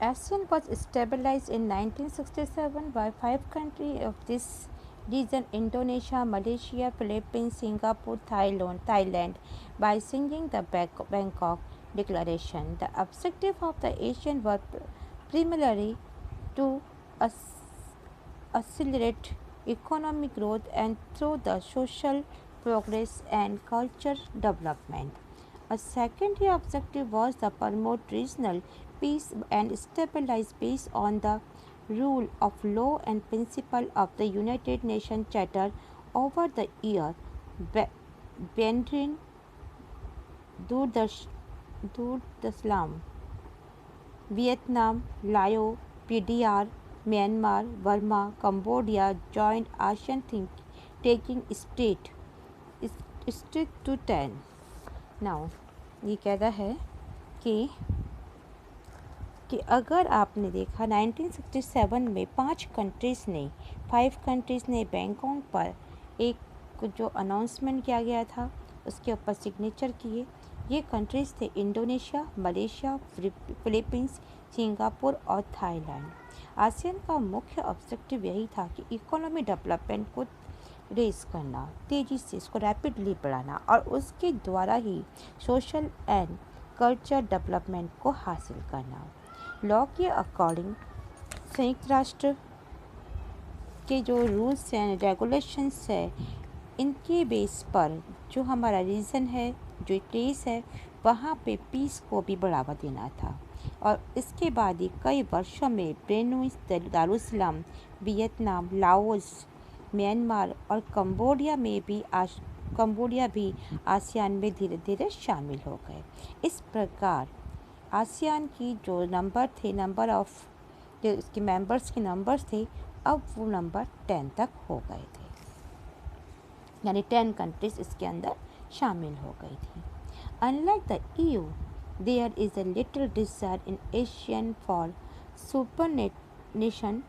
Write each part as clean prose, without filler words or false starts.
ASEAN was stabilized in 1967 by 5 countries of this region: Indonesia, Malaysia, Philippines, Singapore, Thailand, by signing the Bangkok Declaration. The objective of the ASEAN was primarily to accelerate economic growth and through the social progress and culture development. A secondary objective was to promote regional peace and stabilize based on the rule of law and principle of the United Nations Charter. Over the year, Bahrain, Darussalam, Vietnam, Laos, PDR, Myanmar, Burma, Cambodia joined ASEAN taking state to 10. Now, ये कहता है कि अगर आपने देखा 1967 में 5 countries ने Bangkok पर एक जो अनाउंसमेंट किया गया था उसके ऊपर सिग्नेचर किए। ये कंट्रीज़ थे इंडोनेशिया, मलेशिया, फिलीपींस, सिंगापुर और थाईलैंड। आसियान का मुख्य ऑब्जेक्टिव यही था कि इकोनॉमी डेवलपमेंट को रेस करना, तेज़ी से इसको रैपिडली बढ़ाना और उसके द्वारा ही सोशल एंड कल्चर डेवलपमेंट को हासिल करना। लॉ के अकॉर्डिंग संयुक्त राष्ट्र के जो रूल्स एंड रेगुलेशंस है, इनके बेस पर जो हमारा रीजन है, जो प्लेस है, वहाँ पे पीस को भी बढ़ावा देना था। और इसके बाद ही कई वर्षों में Brunei, Darussalam, Vietnam, Laos, Myanmar और कंबोडिया भी आसियान में धीरे धीरे शामिल हो गए। इस प्रकार आसियान की जो जो इसके मेंबर्स के नंबर्स थे, अब वो नंबर 10 तक हो गए थे, यानी 10 कंट्रीज इसके अंदर शामिल हो गई थी। Unlike the EU, there is a little desire in ASEAN for supranational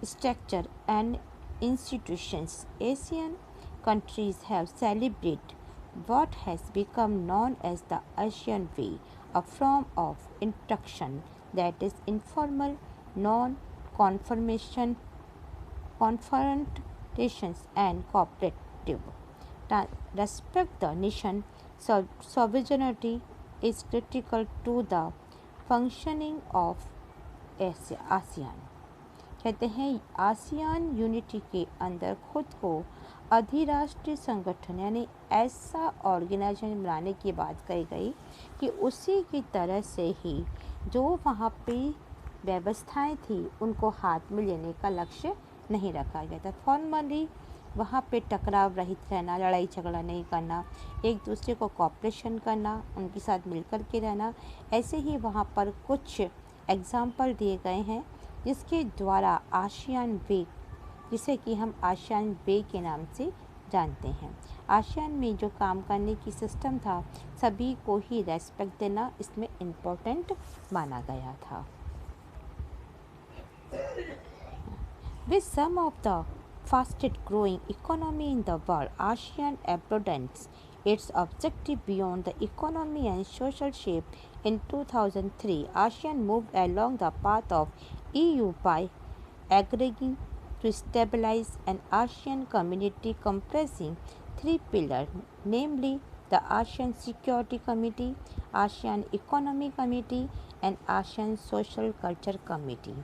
structure and institutions. ASEAN countries have celebrated what has become known as the ASEAN Way, a form of instruction that is informal, non-confrontations and cooperative. Respect the nation sovereignty is critical to the functioning of ASEAN. कहते हैं ASEAN unity के अंदर खुद को अधिराष्ट्रीय संगठन यानी ऐसा organisation बनाने की बात कही गई कि उसी की तरह से ही जो वहाँ पे व्यवस्थाएं थी उनको हाथ में लेने का लक्ष्य नहीं रखा गया था। फॉर्मली वहाँ पे टकराव रहित रहना, लड़ाई झगड़ा नहीं करना, एक दूसरे को कॉपरेशन करना, उनके साथ मिलकर के रहना, ऐसे ही वहाँ पर कुछ एग्जाम्पल दिए गए हैं जिसके द्वारा आसियान वे, जिसे कि हम आसियान वे के नाम से जानते हैं, आसियान में जो काम करने की सिस्टम था सभी को ही रेस्पेक्ट देना इसमें इम्पोर्टेंट माना गया था। With some of the fastest growing economy in the world, ASEAN broadens its objective beyond the economy and social shape. In 2003, ASEAN moved along the path of EU by agreeing to stabilize an ASEAN community comprising 3 pillars, namely the ASEAN Security Committee, ASEAN Economic Committee and ASEAN Social Culture Committee।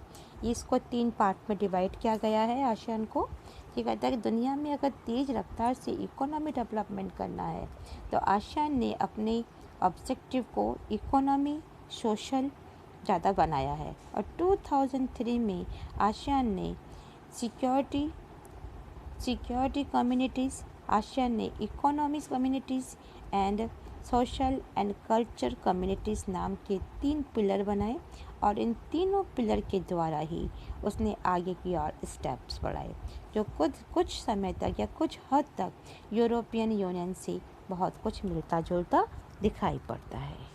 इसको 3 part में divide किया गया है ASEAN को। ये कहता है कि दुनिया में अगर तेज़ रफ्तार से इकोनॉमी डेवलपमेंट करना है तो आसियान ने अपने ऑब्जेक्टिव को इकोनॉमी, सोशल ज़्यादा बनाया है। और 2003 में आसियान ने सिक्योरिटी कम्युनिटीज़, आसियान ने economic communities and social and culture communities नाम के 3 पिलर बनाए और इन तीनों पिलर के द्वारा ही उसने आगे की और स्टेप्स बढ़ाए जो कुछ समय तक या कुछ हद तक यूरोपियन यूनियन से बहुत कुछ मिलता जुलता दिखाई पड़ता है।